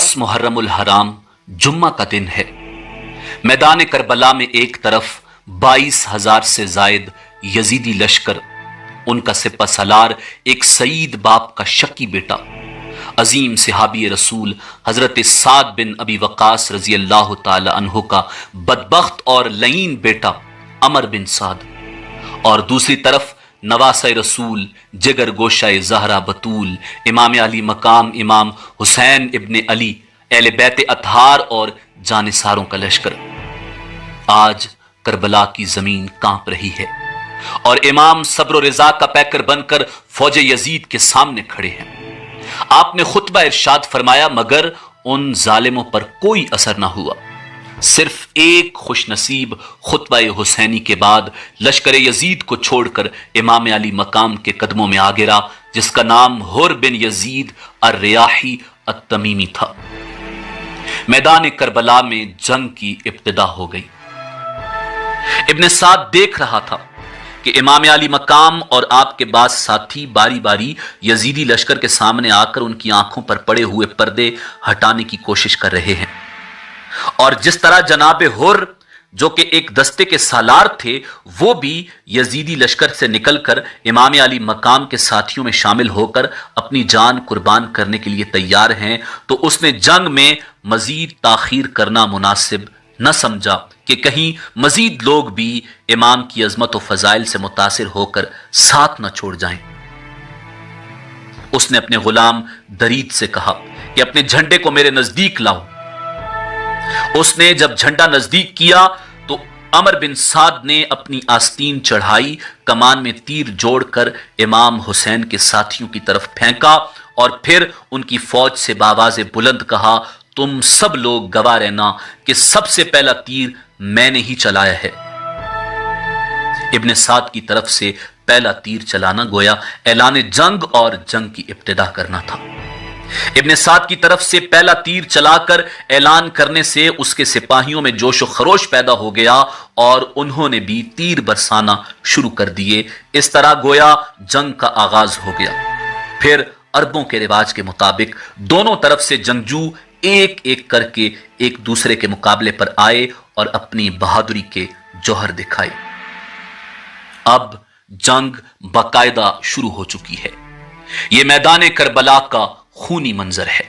10 मुहर्रम उल हराम जुम्मा का दिन है। मैदान करबला में एक तरफ 22,000 से जायद यजीदी लश्कर, उनका सिपा सलार एक सईद बाप का शकी बेटा अजीम सहाबी रसूल हजरत साद बिन अबी वकास रजी अल्लाह ताला अन्हु का बदबख्त और लईन बेटा अमर बिन साद, और दूसरी तरफ नवासा रसूल जिगर गोशा जहरा बतूल इमाम अली मकाम इमाम हुसैन इब्न अली अहले बैत अतहार और जानिसारों का लश्कर। आज करबला की जमीन कांप रही है और इमाम सब्र रिजा का पैकर बनकर फौज यजीद के सामने खड़े हैं। आपने खुतबा इरशाद फरमाया, मगर उन जालिमों पर कोई असर ना हुआ। सिर्फ एक खुशनसीब खुतबा हुसैनी के बाद लश्कर यजीद को छोड़कर इमाम अली मकाम के कदमों में आ गिरा, जिसका नाम हुर बिन यजीद अर्रियाही अत-तमीमी था। मैदान करबला में जंग की इब्तिदा हो गई। इब्न साद देख रहा था कि इमाम अली मकाम और आपके बाद साथी बारी बारी यजीदी लश्कर के सामने आकर उनकी आंखों पर पड़े हुए पर्दे हटाने की कोशिश कर रहे हैं, और जिस तरह जनाब हुर जो कि एक दस्ते के सालार थे, वो भी यजीदी लश्कर से निकलकर इमाम अली मकाम के साथियों में शामिल होकर अपनी जान कुर्बान करने के लिए तैयार हैं, तो उसने जंग में मजीद ताखीर करना मुनासिब न समझा कि कहीं मजीद लोग भी इमाम की अजमत और फजाइल से मुतासिर होकर साथ न छोड़ जाएं। उसने अपने गुलाम दरीद से कहा कि अपने झंडे को मेरे नजदीक लाओ। उसने जब झंडा नजदीक किया तो अमर बिन साद ने अपनी आस्तीन चढ़ाई, कमान में तीर जोड़कर इमाम हुसैन के साथियों की तरफ फेंका और फिर उनकी फौज से बावाज़े बुलंद कहा, तुम सब लोग गवाह रहना कि सबसे पहला तीर मैंने ही चलाया है। इब्न साद की तरफ से पहला तीर चलाना गोया ऐलान जंग और जंग की इब्तिदा करना था। इब्न साद की तरफ से पहला तीर चलाकर ऐलान करने से उसके सिपाहियों में जोश व खरोश पैदा हो गया और उन्होंने भी तीर बरसाना शुरू कर दिए। इस तरह गोया जंग का आगाज हो गया। फिर अरबों के रिवाज के मुताबिक दोनों तरफ से जंगजू एक एक करके एक दूसरे के मुकाबले पर आए और अपनी बहादुरी के जौहर दिखाए। अब जंग बाकायदा शुरू हो चुकी है। यह मैदान करबला का खूनी मंजर है।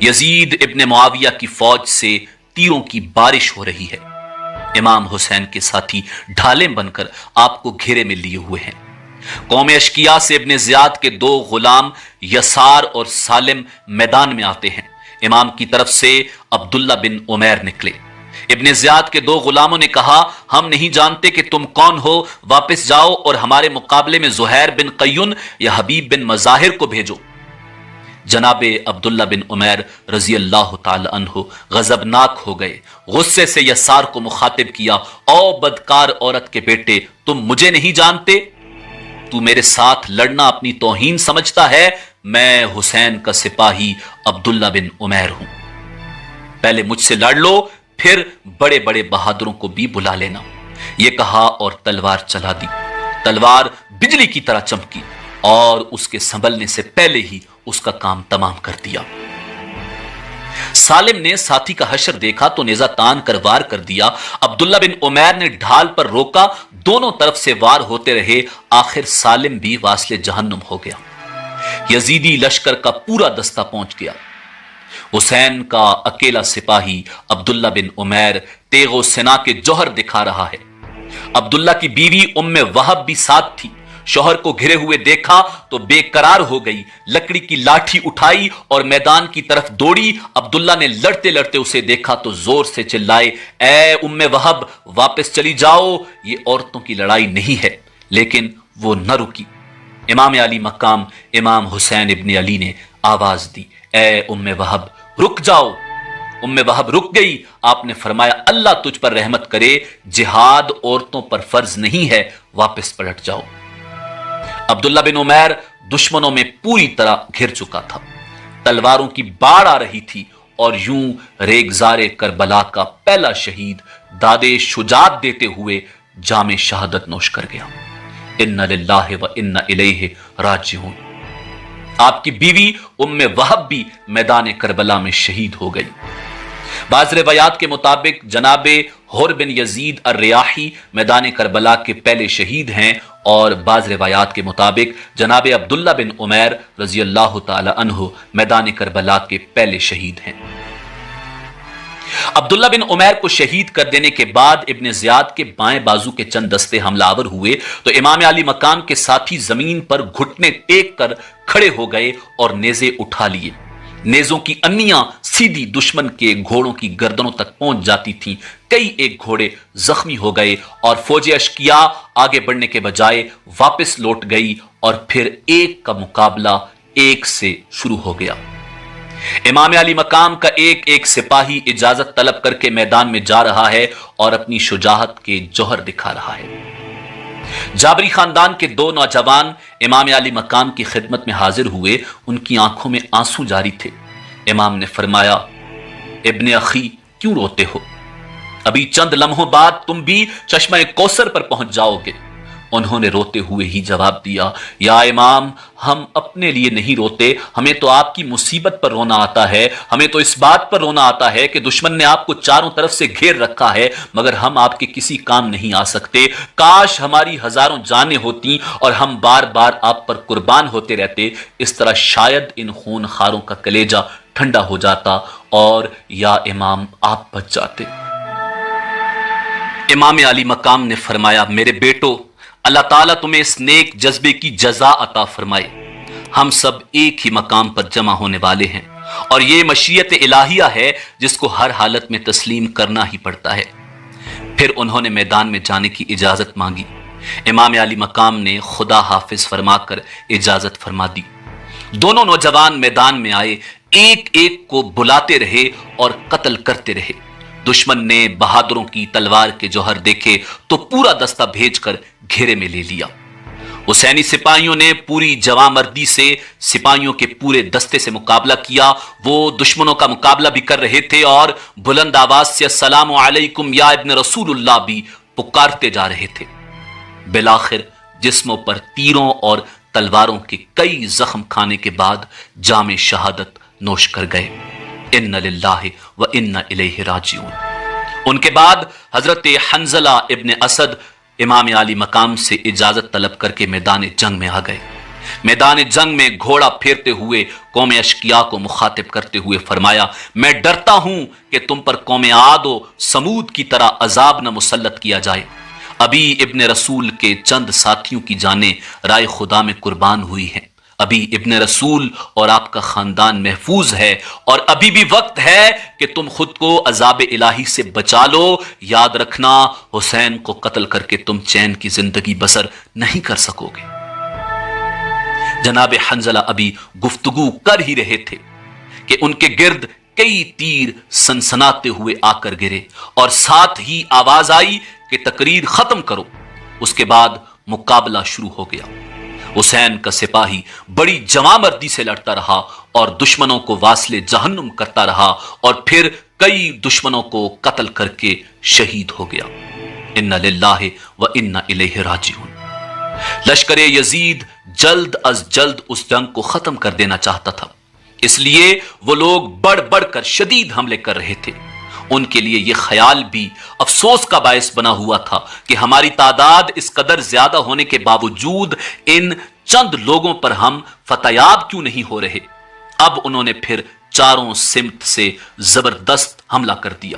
यजीद इब्न मुआविया की फौज से तीरों की बारिश हो रही है। इमाम हुसैन के साथी ढालें बनकर आपको घेरे में लिए हुए हैं। कौम अशकिया से इब्न जियाद के 2 गुलाम यसार और सालिम मैदान में आते हैं। इमाम की तरफ से अब्दुल्ला बिन उमैर निकले। इब्न जियाद के 2 गुलामों ने कहा, हम नहीं जानते कि तुम कौन हो, वापस जाओ और हमारे मुकाबले में जुहैर बिन कय्युन या हबीब बिन मजाहिर को भेजो। जनाबे अब्दुल्ला बिन उमैर रजी अल्लाह ताला अन्हु गजबनाक हो गए। गुस्से से यसार को मुखातिब किया, ओ बदकार औरत के बेटे, तुम मुझे नहीं जानते? तू मेरे साथ लड़ना अपनी तौहीन समझता है? मैं हुसैन का सिपाही अब्दुल्ला बिन उमैर हूं। पहले मुझसे लड़ लो, फिर बड़े बड़े बहादुरों को भी बुला लेना। यह कहा और तलवार चला दी। तलवार बिजली की तरह चमकी और उसके संभलने से पहले ही उसका काम तमाम कर दिया। सालिम ने साथी का हशर देखा तो नेजा तान कर वार कर दिया। अब्दुल्ला बिन उमैर ने ढाल पर रोका, दोनों तरफ से वार होते रहे। आखिर सालिम भी वास्ले जहन्नुम हो गया। यजीदी लश्कर का पूरा दस्ता पहुंच गया। हुसैन का अकेला सिपाही अब्दुल्ला बिन उमैर तेगो सिना के जौहर दिखा रहा है। अब्दुल्ला की बीवी उम्मे वहब भी साथ थी। शौहर को घिरे हुए देखा तो बेकरार हो गई, लकड़ी की लाठी उठाई और मैदान की तरफ दौड़ी। अब्दुल्ला ने लड़ते लड़ते उसे देखा तो जोर से चिल्लाए, ए उम्मे वहब, वापस चली जाओ, ये औरतों की लड़ाई नहीं है। लेकिन वो न रुकी। इमाम अली मकाम इमाम हुसैन इब्न अली ने आवाज दी, ए उम्मे वहब, रुक जाओ। उम्मे वहब रुक गई। आपने फरमाया, अल्लाह तुझ पर रहमत करे, जिहाद औरतों पर फर्ज नहीं है, वापस पलट जाओ। अब्दुल्ला बिन उमैर दुश्मनों में पूरी तरह घिर चुका था। तलवारों की बाढ़ आ रही थी और यूं रेगजारे करबला का पहला शहीद दादे शुजात देते हुए जामे शहादत नोश कर गया। इन्ना लिल्लाहि व इन्ना इलैहि राजिऊन। آپ کی بیوی وہب بھی میدان کربلا میں شہید ہو گئی۔ بعض روایات کے مطابق جناب حر بن یزید الریاحی میدان کربلا کے پہلے شہید ہیں، اور بعض روایات کے مطابق جناب عبداللہ بن عمیر رضی اللہ تعالی عنہ میدان کربلا کے پہلے شہید ہیں۔ عبداللہ بن عمیر کو شہید کر دینے کے بعد ابن زیاد کے بائیں بازو کے چند دستے حملہ آور ہوئے تو امام علی مقام کے ساتھی زمین پر گھٹنے ٹیک کر کھڑے ہو گئے اور نیزے اٹھا لیے۔ نیزوں کی انیاں سیدھی دشمن کے گھوڑوں کی گردنوں تک پہنچ جاتی تھیں۔ کئی ایک گھوڑے زخمی ہو گئے اور فوج اشکیا آگے بڑھنے کے بجائے واپس لوٹ گئی، اور پھر ایک کا مقابلہ ایک سے شروع ہو گیا۔ امام علی مقام کا ایک ایک سپاہی اجازت طلب کر کے میدان میں جا رہا ہے اور اپنی شجاعت کے جوہر دکھا رہا ہے۔ جابری خاندان کے دو نوجوان امام علی مقام کی خدمت میں حاضر ہوئے، ان کی آنکھوں میں آنسو جاری تھے۔ امام نے فرمایا، ابن اخی کیوں روتے ہو؟ ابھی چند لمحوں بعد تم بھی چشمہ کوثر پر پہنچ جاؤ گے۔ انہوں نے روتے ہوئے ہی جواب دیا، یا امام، ہم اپنے لیے نہیں روتے، ہمیں تو آپ کی مصیبت پر رونا آتا ہے، ہمیں تو اس بات پر رونا آتا ہے کہ دشمن نے آپ کو چاروں طرف سے گھیر رکھا ہے، مگر ہم آپ کے کسی کام نہیں آ سکتے۔ کاش ہماری ہزاروں جانیں ہوتی اور ہم بار بار آپ پر قربان ہوتے رہتے، اس طرح شاید ان خون خاروں کا کلیجہ ٹھنڈا ہو جاتا اور یا امام آپ بچ جاتے۔ امام علی مقام نے فرمایا، میرے بیٹو، اللہ تعالیٰ تمہیں اس نیک جذبے کی جزا عطا فرمائے۔ ہم سب ایک ہی مقام پر جمع ہونے والے ہیں، اور یہ مشیت الہیہ ہے جس کو ہر حالت میں تسلیم کرنا ہی پڑتا ہے۔ پھر انہوں نے میدان میں جانے کی اجازت مانگی۔ امام علی مقام نے خدا حافظ فرما کر اجازت فرما دی۔ دونوں نوجوان میدان میں آئے، ایک ایک کو بلاتے رہے اور قتل کرتے رہے۔ دشمن نے بہادروں کی تلوار کے جوہر دیکھے تو پورا دستہ بھیج کر گھیرے میں لے لیا۔ حسینی سپاہیوں نے پوری جواں مردی سے سپاہیوں کے پورے دستے سے مقابلہ کیا۔ وہ دشمنوں کا مقابلہ بھی کر رہے تھے اور بلند آواز سے السلام علیکم یا ابن رسول اللہ بھی پکارتے جا رہے تھے۔ بالآخر جسموں پر تیروں اور تلواروں کے کئی زخم کھانے کے بعد جام شہادت نوش کر گئے۔ ان للہ و انا الیہ راجعون۔ ان کے بعد حضرت حنظلہ ابن اسد امام علی مقام سے اجازت طلب کر کے میدان جنگ میں آ گئے۔ میدان جنگ میں گھوڑا پھیرتے ہوئے قوم اشکیا کو مخاطب کرتے ہوئے فرمایا، میں ڈرتا ہوں کہ تم پر قوم عاد و سمود کی طرح عذاب نہ مسلط کیا جائے۔ ابھی ابن رسول کے چند ساتھیوں کی جانیں رائے خدا میں قربان ہوئی ہیں۔ ابھی ابن رسول اور آپ کا خاندان محفوظ ہے، اور ابھی بھی وقت ہے کہ تم خود کو عذاب الہی سے بچا لو۔ یاد رکھنا، حسین کو قتل کر کے تم چین کی زندگی بسر نہیں کر سکو گے۔ جناب حنظلہ ابھی گفتگو کر ہی رہے تھے کہ ان کے گرد کئی تیر سنسناتے ہوئے آ کر گرے، اور ساتھ ہی آواز آئی کہ تقریر ختم کرو۔ اس کے بعد مقابلہ شروع ہو گیا۔ حسین کا سپاہی بڑی جواں مردی سے لڑتا رہا اور دشمنوں کو واصل جہنم کرتا رہا، اور پھر کئی دشمنوں کو قتل کر کے شہید ہو گیا۔ ان للہ و انا الیہ راجعون۔ لشکر یزید جلد از جلد اس جنگ کو ختم کر دینا چاہتا تھا، اس لیے وہ لوگ بڑھ بڑھ کر شدید حملے کر رہے تھے۔ ان کے لیے یہ خیال بھی افسوس کا باعث بنا ہوا تھا کہ ہماری تعداد اس قدر زیادہ ہونے کے باوجود ان چند لوگوں پر ہم فتیاب کیوں نہیں ہو رہے۔ اب انہوں نے پھر چاروں سمت سے زبردست حملہ کر دیا۔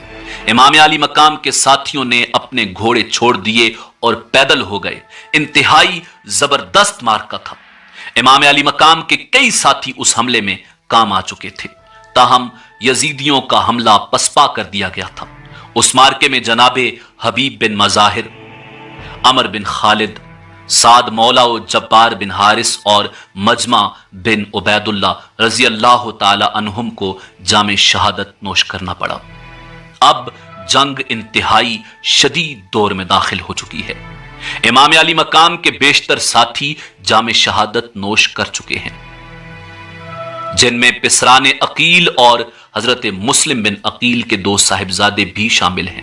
امام علی مقام کے ساتھیوں نے اپنے گھوڑے چھوڑ دیے اور پیدل ہو گئے۔ انتہائی زبردست مارکا تھا۔ امام علی مقام کے کئی ساتھی اس حملے میں کام آ چکے تھے، تاہم یزیدیوں کا حملہ پسپا کر دیا گیا تھا۔ اس مارکے میں جناب حبیب بن مظاہر، عمر بن خالد، سعد مولا و جبار بن حارث اور مجمع بن عبید اللہ رضی اللہ تعالی عنہم کو جام شہادت نوش کرنا پڑا۔ اب جنگ انتہائی شدید دور میں داخل ہو چکی ہے۔ امام علی مقام کے بیشتر ساتھی جام شہادت نوش کر چکے ہیں، جن میں پسران عقیل اور حضرت مسلم بن عقیل کے دو صاحبزادے بھی شامل ہیں۔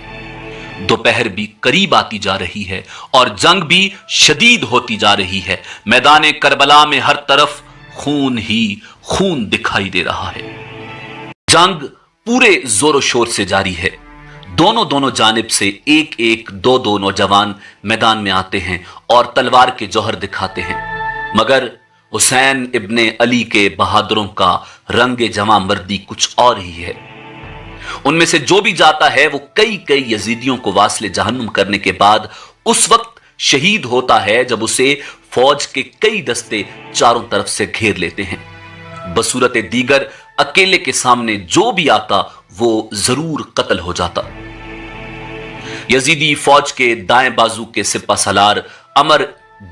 دوپہر بھی قریب آتی جا رہی ہے اور جنگ بھی شدید ہوتی جا رہی ہے۔ میدان کربلا میں ہر طرف खून ही खून दिखाई दे रहा है। जंग पूरे जोरों शोर से जारी है। दोनों जानिब से एक एक दो नौजवान मैदान में आते हैं और तलवार के जौहर दिखाते हैं, मगर हुसैन इब्ने अली के बहादुरों का रंगे जमा मर्दी कुछ और ही है। उनमें से जो भी जाता है वो कई यजीदियों को वास्ले जहन्नुम करने के बाद उस वक्त शहीद होता है जब उसे फौज के कई दस्ते चारों तरफ से घेर लेते हैं। बसूरत दीगर अकेले के सामने जो भी आता वो जरूर कत्ल हो जाता। यजीदी फौज के दाएं बाजू के सिपा सलार अमर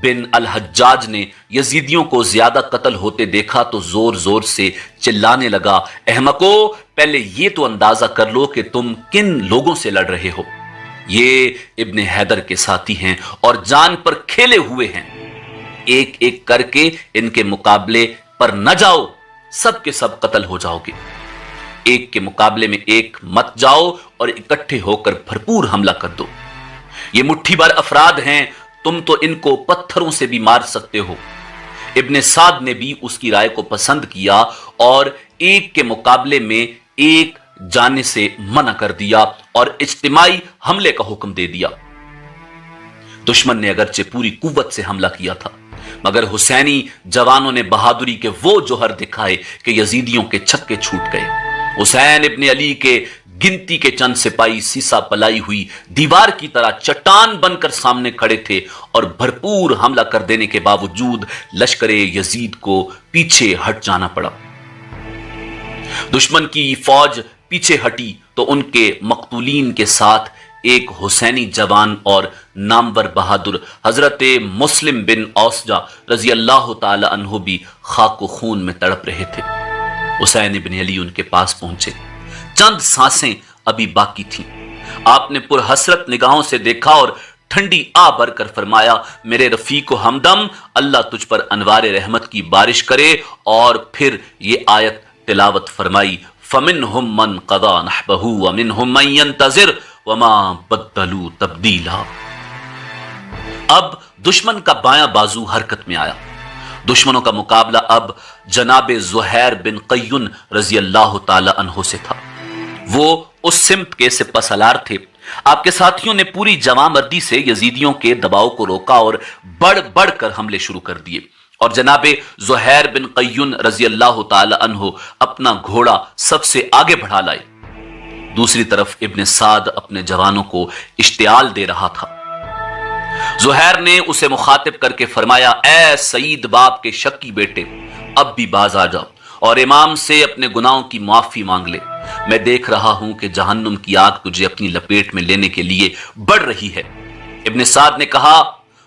बिन अल हज्जाज ने यजीदियों को ज्यादा कत्ल होते देखा तो जोर जोर से चिल्लाने लगा, अहमको, पहले ये तो अंदाजा कर लो कि तुम किन लोगों से लड़ रहे हो। ये इब्ने हैदर के साथी हैं और जान पर खेले हुए हैं। एक एक करके इनके मुकाबले पर न जाओ, सब के सब कत्ल हो जाओगे। एक के मुकाबले में एक मत जाओ और इकट्ठे होकर भरपूर हमला कर दो। ये मुट्ठी भर अफराद हैं, तुम तो इनको पत्थरों से भी मार सकते हो। इब्ने साद ने भी उसकी राय को पसंद किया और एक के मुकाबले में एक जाने से मना कर दिया और इज्तिमाई हमले का हुक्म दे दिया। दुश्मन ने अगरचे पूरी कुव्वत से हमला किया था, मगर हुसैनी जवानों ने बहादुरी के वो जोहर दिखाए कि यजीदियों के छक्के छूट गए। हुसैन इब्ने अली के गिनती के चंद सिपाही सीसा पलाई हुई दीवार की तरह चट्टान बनकर सामने खड़े थे और भरपूर हमला कर देने के बावजूद लश्करे यजीद को पीछे हट जाना पड़ा। दुश्मन की फौज पीछे हटी तो उनके मकतूलीन के साथ एक हुसैनी जवान और नामवर बहादुर हजरत मुस्लिम बिन औसजा रजी अल्लाह ताला अन्हु भी खाको खून में तड़प रहे थे। हुसैन इब्न अली उनके पास पहुंचे। चंद सांसें अभी बाकी थीं। आपने पुरहसरत निगाहों से देखा और ठंडी आ भरकर फरमाया, मेरे रफीको हमदम, अल्लाह तुझ पर अनवार रहमत की बारिश करे। और फिर ये आयत तिलावत फरमाई, फमिनहुम मन क़ज़ा नहबहु व मिनहुम मन यंतज़िर वमा बद्दलू तब्दीला। अब दुश्मन का बायां बाजू हरकत में आया। दुश्मनों का मुकाबला अब जनाबे ज़ुहैर बिन क़य्युन रजी अल्लाह ताला अन्हु से था। वो उस सिमत के सिपा सलार थे। आपके साथियों ने पूरी जवामर्दी से यजीदियों के दबाव को रोका और बढ़ बढ़ कर हमले शुरू कर दिए और जनाबे ज़ुहैर बिन क़य्युन रजी अल्लाह ताला अन्हु अपना घोड़ा सबसे आगे बढ़ा लाए। दूसरी तरफ इब्ने साद अपने जवानों को इश्तियाल दे रहा था। ज़ुहैर ने उसे मुखातिब करके फरमाया, ऐ सईद बाप के शक्की बेटे, अब भी बाज आ जाओ और इमाम से अपने गुनाहों की माफी मांग ले। मैं देख रहा हूं कि जहन्नुम की आग तुझे अपनी लपेट में लेने के लिए बढ़ रही है। इब्ने साद ने कहा,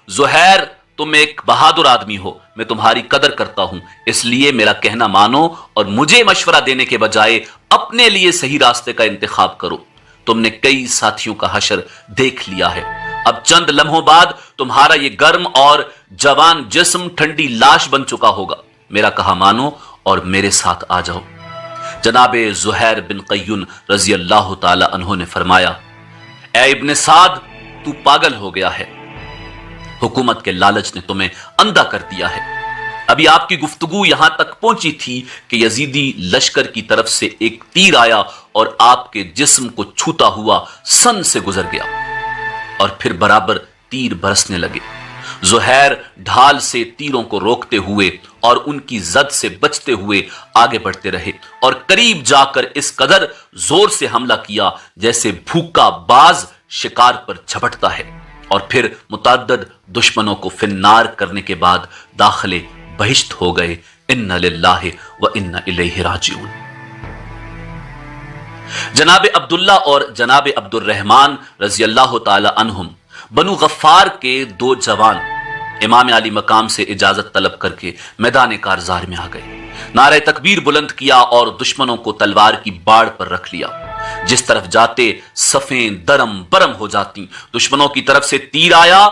ज़ुहैर, तुम एक बहादुर आदमी हो, मैं तुम्हारी कदर करता हूं, इसलिए मेरा कहना मानो और मुझे मशवरा देने के बजाय अपने लिए सही रास्ते का इंतखाब करो। तुमने कई साथियों का हशर देख लिया है। अब चंद लम्हों बाद तुम्हारा ये गर्म और जवान जिस्म ठंडी लाश बन चुका होगा। मेरा कहा मानो और मेरे साथ आ जाओ। जनाबे ज़ुहैर बिन क़य्युन रजी अल्लाह ताला अन्हु ने फरमाया, ए इब्ने साद, तू पागल हो गया है। हुकूमत के लालच ने तुम्हें अंधा कर दिया है। अभी आपकी गुफ्तगू यहां तक पहुंची थी कि यजीदी लश्कर की तरफ से एक तीर आया और आपके जिस्म को छूता हुआ सन से गुजर गया और फिर बराबर तीर बरसने लगे। ज़ुहैर ढाल से तीरों को रोकते हुए और उनकी जद से बचते हुए आगे बढ़ते रहे और करीब जाकर इस कदर जोर से हमला किया जैसे भूखा बाज शिकार पर झपटता है और फिर मुतअद्दिद दुश्मनों को फिन्नार करने के बाद दाखिले बहिश्त हो गए। इन्ना लिल्लाहि व इन्ना इलैहि राजिऊन। जनाबे अब्दुल्ला और जनाबे अब्दुर रहमान रजी अल्लाह ताला अन्हुम बनु गफ्फार के दो जवान इमाम अली मकाम से इजाजत तलब करके मैदान कारजार में आ गए। नारे तकबीर बुलंद किया और दुश्मनों को तलवार की बाड़ पर रख लिया। जिस तरफ जाते सफें दरम बरम हो जाती। दुश्मनों की तरफ से तीर आया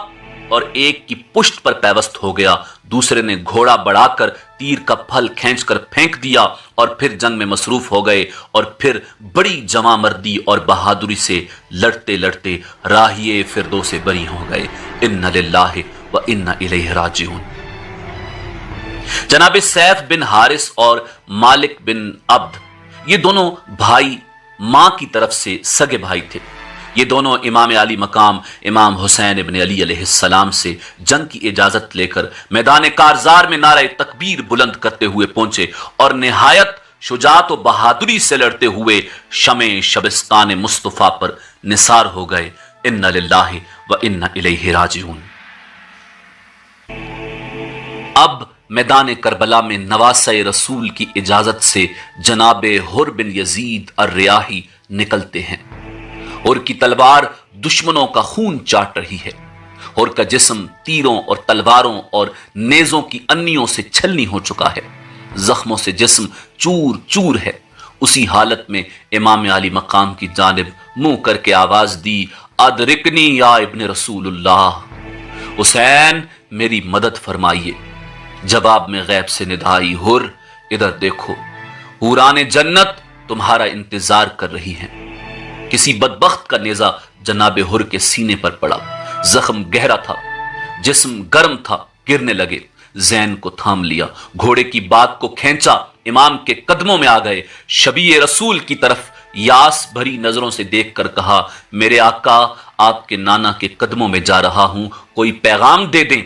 और एक की पुष्ट पर पैवस्त हो गया, दूसरे ने घोड़ा बढ़ाकर तीर का फल खींचकर फेंक दिया और फिर जंग में मसरूफ हो गए और फिर बड़ी जमामर्दी और बहादुरी से लड़ते लड़ते राहिए फिरदौस से बरी हो गए। इन्ना लिल्लाहि व इन्ना इलैहि राजिऊन। जनाब सैफ बिन हारिस और मालिक बिन अब्द, ये दोनों भाई मां की तरफ से सगे भाई थे। ये दोनों इमाम अली मकाम इमाम हुसैन इब्न अली अलैहिस्सलाम से जंग की इजाजत लेकर मैदान कारजार में नारे तकबीर बुलंद करते हुए पहुंचे और निहायत शुजात और बहादुरी से लड़ते हुए शमे शबिस्तान मुस्तफा पर निसार हो गए। इन्ना लिल्लाहि व इन्ना इलैहि राजिऊन। अब मैदान करबला में नवासे रसूल की इजाजत से जनाबे हुर बिन यजीद अर्रियाही निकलते हैं। हुर की तलवार दुश्मनों का खून चाट रही है। हुर का जिस्म तीरों और तलवारों और नेजों की अन्नियों से छलनी हो चुका है। जख्मों से जिस्म चूर चूर है। उसी हालत में इमाम अली मकाम की जानिब मुंह करके आवाज दी, अदरिकनी या इब्न रसूलुल्लाह, हुसैन मेरी मदद फरमाइए। जवाब में गैब से निदाई, हुर इधर देखो, हुराने जन्नत तुम्हारा इंतजार कर रही हैं। किसी बदबख्त का नेजा जनाबे हुर के सीने पर पड़ा। जख्म गहरा था, जिस्म गर्म था, गिरने लगे। जैन को थाम लिया, घोड़े की बात को खींचा, इमाम के कदमों में आ गए। शबीए रसूल की तरफ यास भरी नजरों से देखकर कहा, मेरे आका, आपके नाना के कदमों में जा रहा हूं, कोई पैगाम दे दें।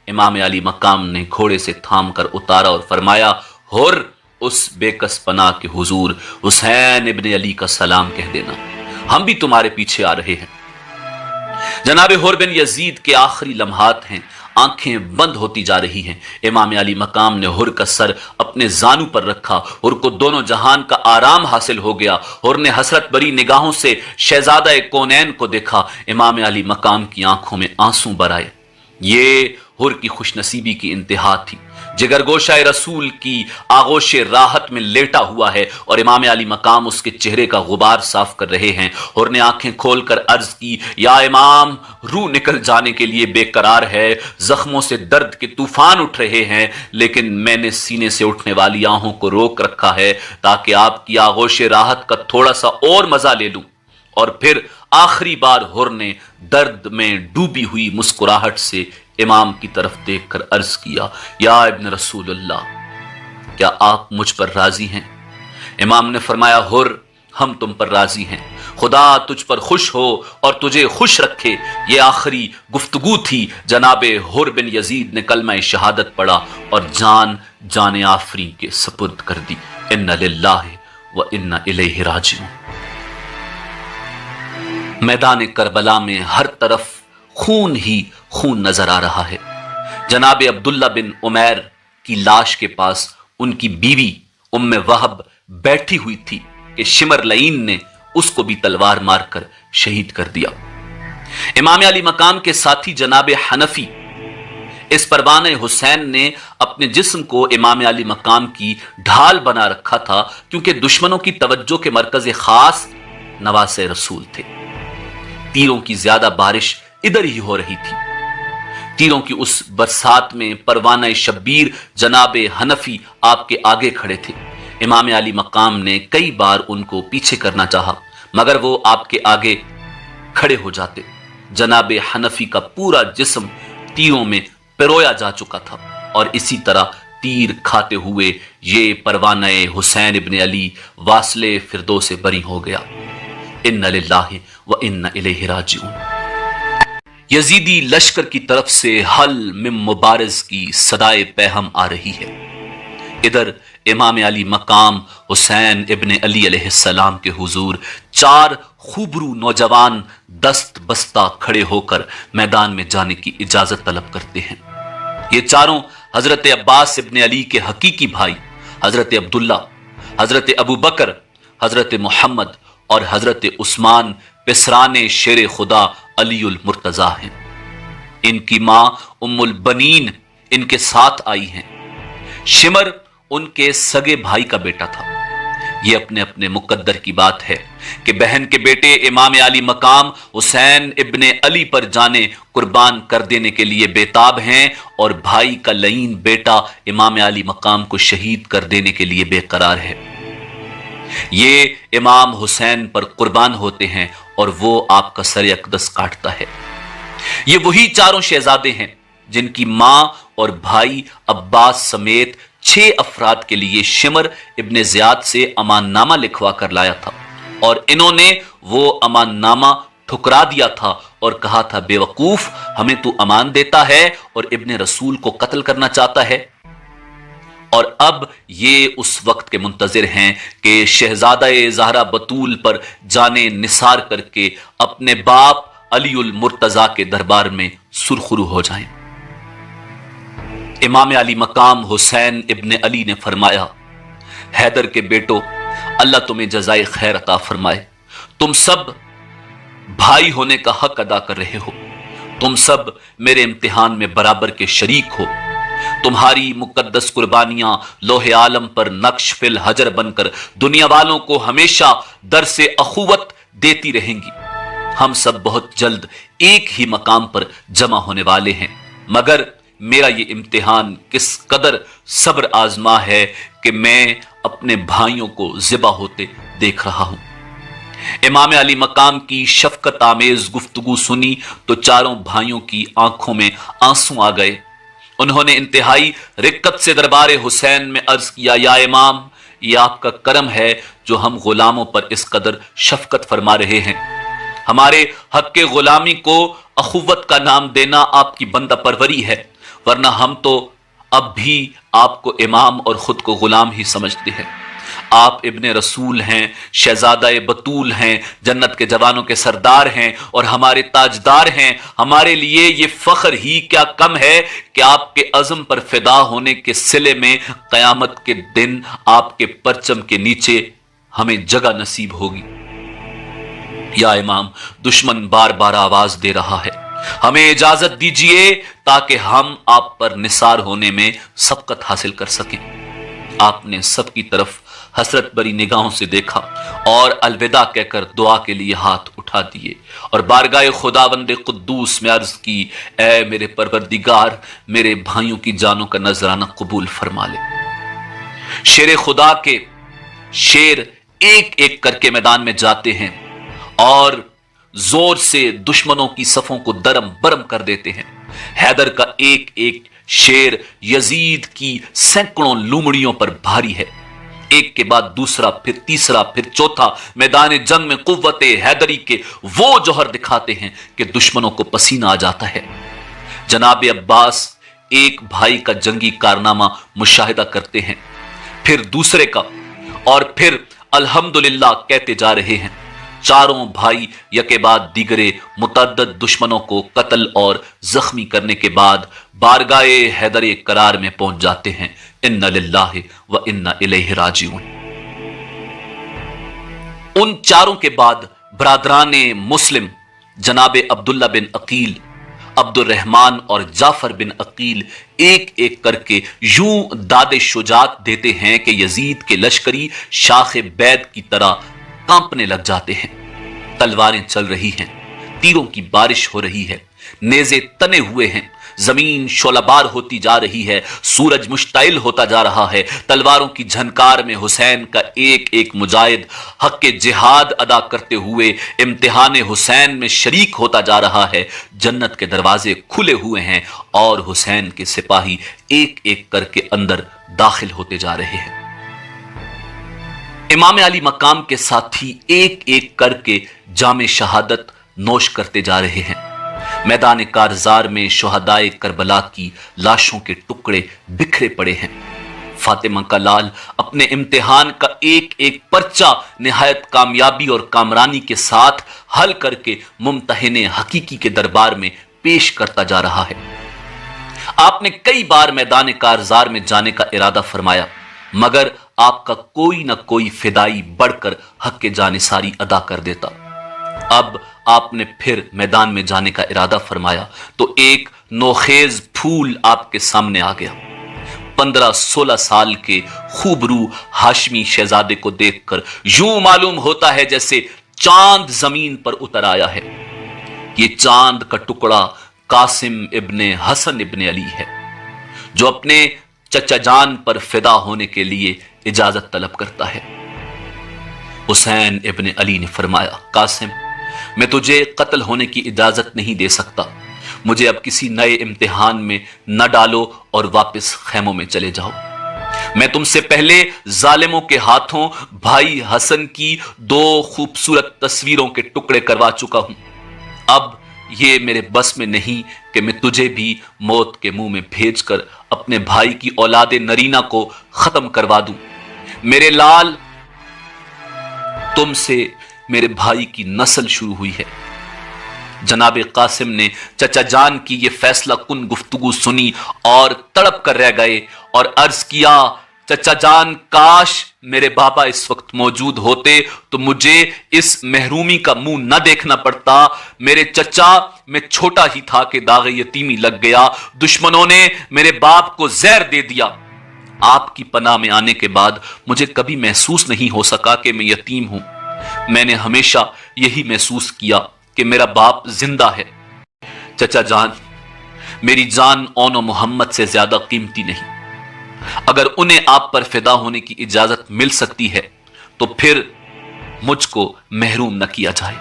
इमाम अली मकाम ने घोड़े से थाम कर उतारा और फरमाया, हुर उस बेकस पनाह के हुजूर हुसैन इब्न अली का सलाम कह देना, हम भी तुम्हारे पीछे आ रहे हैं। जनाब हुर बिन यजीद के आखिरी लम्हात हैं, आंखें बंद होती जा रही हैं। इमाम अली मकाम ने हुर का सर अपने जानू पर रखा। हुर को दोनों जहान का आराम हासिल हो गया। हुर ने हसरत भरी निगाहों से शहजादा कौनैन को देखा। इमाम अली मकाम की आंखों में आंसू बराए। ये हुर की खुशनसीबी की इंतहा थी। जिगरगोशाए रसूल की आगोश राहत में लेटा हुआ है और इमाम अली मकाम उसके चेहरे का गुबार साफ कर रहे हैं। हुर ने आंखें खोलकर अर्ज की, या इमाम, रूह निकल जाने के लिए बेकरार है। जख्मों से दर्द के तूफान उठ रहे हैं, लेकिन मैंने सीने से उठने वाली आहों को रोक रखा है ताकि आपकी आगोश राहत का थोड़ा सा और मजा ले लूं। और फिर आखिरी बार हुर ने दर्द में डूबी हुई मुस्कुराहट से इमाम की तरफ देखकर अर्ज किया, या इब्न रसूलुल्लाह, क्या आप मुझ पर राजी हैं? इमाम ने फरमाया, हुर, हम तुम पर राजी हैं। खुदा तुझ पर खुश हो और तुझे खुश रखे। ये आखिरी गुफ्तगू थी। जनाबे हुर बिन यजीद ने कलमा शहादत पढ़ा और जान आफरी के सपुर्द कर दी। इन्ना लिल्लाहि व इन्ना इलैहि राजिऊन। मैदान करबला में हर तरफ खून ही खून नजर आ रहा है। जनाब अब्दुल्ला बिन उमैर की लाश के पास उनकी बीवी उम्मे वहब बैठी हुई थी कि शिमर लईन ने उसको भी तलवार मारकर शहीद कर दिया। इमाम अली मकाम के साथी जनाब हनफी इस परवाने हुसैन ने अपने जिस्म को इमाम अली मकाम की ढाल बना रखा था, क्योंकि दुश्मनों की तवज्जो के मरकज खास नवासे रसूल थे। तीरों की ज्यादा बारिश इधर ही हो रही थी। तीरों की उस बरसात में परवाना शब्बीर जनाबे हनफी आपके आगे खड़े थे। इमाम अली मकाम ने कई बार उनको पीछे करना चाहा, मगर वो आपके आगे खड़े हो जाते। जनाबे हनफी का पूरा जिस्म तीरों में पिरोया जा चुका था और इसी तरह तीर खाते हुए ये परवाना हुसैन इब्न अली वासले फिरदौस से बरी हो गया। इन्ना लिल्लाहि व इन्ना इलैहि राजिऊन। यजीदी लश्कर की तरफ से हल मिम मुबारज की सदाए पैहम आ रही है। इधर इमाम अली मकाम हुसैन इब्न अली अलैहिस्सलाम के हुजूर चार खूबरू नौजवान दस्त बस्ता खड़े होकर मैदान में जाने की इजाजत तलब करते हैं। ये चारों हजरत अब्बास इब्न अली के हकीकी भाई हजरत अब्दुल्ला, हजरत अबू बकर, हजरत मोहम्मद और हजरत उस्मान पिसराने शेर खुदा अलीउल मुर्तजा हैं। इनकी मां उम्मुल बनीन इनके साथ आई हैं। शिमर उनके सगे भाई का बेटा था। यह अपने अपने मुकद्दर की बात है कि बहन के बेटे इमाम अली मकाम हुसैन इब्ने अली पर जाने कुर्बान कर देने के लिए बेताब हैं और भाई का लईन बेटा इमाम अली मकाम को शहीद कर देने के लिए बेकरार है। ये इमाम हुसैन पर कुर्बान होते हैं और वो आपका सर अकदस काटता है। ये वही चारों शहजादे हैं जिनकी मां और भाई अब्बास समेत 6 अफराद के लिए शिमर इब्ने ज़ियाद से अमाननामा लिखवा कर लाया था, और इन्होंने वो अमाननामा ठुकरा दिया था और कहा था, बेवकूफ, हमें तू अमान देता है और इब्ने रसूल को कत्ल करना चाहता है। और अब ये उस वक्त के मुंतजिर हैं कि शहजादा ज़हरा बतूल पर जाने निसार करके अपने बाप अलीउल मुर्तजा के दरबार में सुरखरू हो जाएं। इमाम अली मकाम हुसैन इब्ने अली ने फरमाया, हैदर के बेटो, अल्लाह तुम्हें जज़ाए खैर अता फरमाए। तुम सब भाई होने का हक अदा कर रहे हो, तुम सब मेरे इम्तिहान में बराबर के शरीक हो। तुम्हारी मुकद्दस कुर्बानियां लोहे आलम पर नक्श फिल हजर बनकर दुनिया वालों को हमेशा दरसे अखुवत देती रहेंगी। हम सब बहुत जल्द एक ही मकाम पर जमा होने वाले हैं, मगर मेरा ये इम्तिहान किस कदर सब्र आजमा है कि मैं अपने भाइयों को ज़िबा होते देख रहा हूं। इमाम अली मकाम की शफकत आमेज गुफ्तगू सुनी तो चारों भाइयों की आंखों में आंसू आ गए। उन्होंने इंतहाई रिक्कत से दरबार हुसैन में अर्ज किया, या इमाम, ये आपका करम है जो हम गुलामों पर इस कदर शफकत फरमा रहे हैं। हमारे हक के गुलामी को अखुवत का नाम देना आपकी बंदा परवरी है, वरना हम तो अब भी आपको इमाम और खुद को गुलाम ही समझते हैं। आप इब्ने रसूल हैं, शहजादा बतूल हैं, जन्नत के जवानों के सरदार हैं और हमारे ताजदार हैं। हमारे लिए ये फख्र ही क्या कम है कि आपके अज़म पर फिदा होने के सिले में क़यामत के दिन आपके परचम के नीचे हमें जगह नसीब होगी। या इमाम, दुश्मन बार बार आवाज दे रहा है, हमें इजाजत दीजिए ताकि हम आप पर निसार होने में सबकत हासिल कर सकें। आपने सबकी तरफ हसरत भरी निगाहों से देखा और अलविदा कहकर दुआ के लिए हाथ उठा दिए और बारगाह खुदावंद कुद्दूस में अर्ज की, ऐ मेरे परवरदिगार, मेरे भाइयों की जानों का नजराना कबूल फरमा ले। शेर खुदा के शेर एक एक करके मैदान में जाते हैं और जोर से दुश्मनों की सफों को दरम बरम कर देते हैं। हैदर का एक एक शेर यजीद की सैकड़ों लूमड़ियों पर भारी है। एक के बाद दूसरा, फिर तीसरा, फिर चौथा मैदान जंग में कुव्वते हैदरी के वो जौहर दिखाते हैं कि दुश्मनों को पसीना आ जाता है। जनाब अब्बास एक भाई का जंगी कारनामा मुशाहिदा करते हैं, फिर दूसरे का, और फिर अल्हम्दुलिल्लाह कहते जा रहे हैं। चारों भाई यके बाद दीगरे मुतअद्दिद दुश्मनों को कत्ल और जख्मी करने के बाद बारगाए हैदर करार में पहुंच जाते हैं। इन्ना लिल्लाहि व इन्ना इलैहि राजिऊन। उन चारों के बाद बरादराने मुस्लिम जनाबे अब्दुल्ला बिन अकील, अब्दुर्रहमान और जाफर बिन अकील एक एक करके यूं दादे शुजात देते हैं कि यजीद के लश्करी शाख बैद की तरह कांपने लग जाते हैं। तलवारें चल रही हैं, तीरों की बारिश हो रही है, नेज़े तने हुए हैं, जमीन शोलाबार होती जा रही है, सूरज मुश्ताइल होता जा रहा है। तलवारों की झनकार में हुसैन का एक एक मुजाहिद हक के जिहाद अदा करते हुए इम्तिहान हुसैन में शरीक होता जा रहा है। जन्नत के दरवाजे खुले हुए हैं और हुसैन के सिपाही एक एक करके अंदर दाखिल होते जा रहे हैं। इमाम अली मकाम के साथी एक एक करके जामे शहादत नोश करते जा रहे हैं। मैदान कारजार में शुहदाए करबला की लाशों के टुकड़े बिखरे पड़े हैं। फातिमा का लाल अपने इम्तिहान का एक एक पर्चा निहायत कामयाबी और कामरानी के साथ हल करके मुमतहिने हकीकी के दरबार में पेश करता जा रहा है। आपने कई बार मैदान कारजार में जाने का इरादा फरमाया, मगर आपका कोई ना कोई फिदाई बढ़कर हक के जानिसारी अदा कर देता। अब आपने फिर मैदान में जाने का इरादा फरमाया तो एक नोखेज फूल आपके सामने आ गया। 15-16 साल के खूबरू हाशमी शहजादे को देखकर यूं मालूम होता है जैसे चांद जमीन पर उतर आया है। ये चांद का टुकड़ा कासिम इब्ने हसन इब्ने अली है, जो अपने चचा जान पर फिदा होने के लिए इजाजत तलब करता है। हुसैन इब्ने अली ने फरमाया, कासिम, मैं तुझे कत्ल होने की इजाजत नहीं दे सकता। مجھے اب کسی نئے امتحان میں نہ ڈالو اور واپس خیموں میں چلے جاؤ۔ میں تم سے پہلے ظالموں کے ہاتھوں بھائی حسن کی 2 خوبصورت تصویروں کے ٹکڑے کروا چکا ہوں۔ اب یہ میرے بس میں نہیں کہ میں تجھے بھی موت کے منہ میں بھیج کر اپنے بھائی کی اولاد نرینہ کو ختم کروا دوں۔ میرے لال، تم سے میرے بھائی کی نسل شروع ہوئی ہے۔ جناب قاسم نے چچا جان کی یہ فیصلہ کن گفتگو سنی اور تڑپ کر رہ گئے اور عرض کیا، چچا جان، کاش میرے بابا اس وقت موجود ہوتے تو مجھے اس محرومی کا منہ نہ دیکھنا پڑتا۔ میرے چچا، میں چھوٹا ہی تھا کہ داغ یتیمی لگ گیا، دشمنوں نے میرے باپ کو زہر دے دیا۔ آپ کی پناہ میں آنے کے بعد مجھے کبھی محسوس نہیں ہو سکا کہ میں یتیم ہوں۔ میں نے ہمیشہ یہی محسوس کیا کہ میرا باپ زندہ ہے۔ چچا جان، میری جان اون و محمد سے زیادہ قیمتی نہیں۔ اگر انہیں آپ پر فدا ہونے کی اجازت مل سکتی ہے تو پھر مجھ کو محروم نہ کیا جائے۔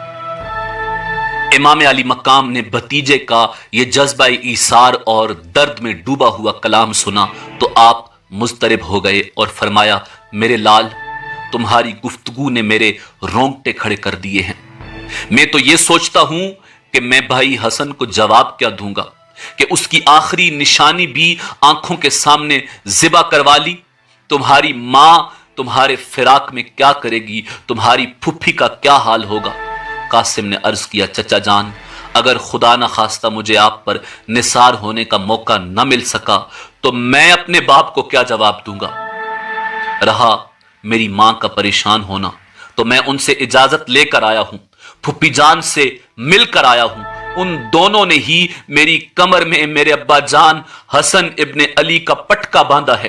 امام علی مقام نے بھتیجے کا یہ جذبہ ایثار اور درد میں ڈوبا ہوا کلام سنا تو آپ مضطرب ہو گئے اور فرمایا، میرے لال، تمہاری گفتگو نے میرے رونگٹے کھڑے کر دیے ہیں۔ میں تو یہ سوچتا ہوں کہ میں بھائی حسن کو جواب کیا دوں گا کہ اس کی آخری نشانی بھی آنکھوں کے سامنے ذبح کروا لی۔ تمہاری ماں تمہارے فراق میں کیا کرے گی؟ تمہاری پھپھی کا کیا حال ہوگا؟ قاسم نے عرض کیا، چچا جان، اگر خدا نہ خواستہ مجھے آپ پر نثار ہونے کا موقع نہ مل سکا تو میں اپنے باپ کو کیا جواب دوں گا؟ رہا میری ماں کا پریشان ہونا تو میں ان سے اجازت لے کر آیا ہوں، پھپھی جان سے مل کر آیا ہوں۔ ان دونوں نے ہی میری کمر میں میرے ابا جان حسن ابن علی کا پٹکا باندھا ہے۔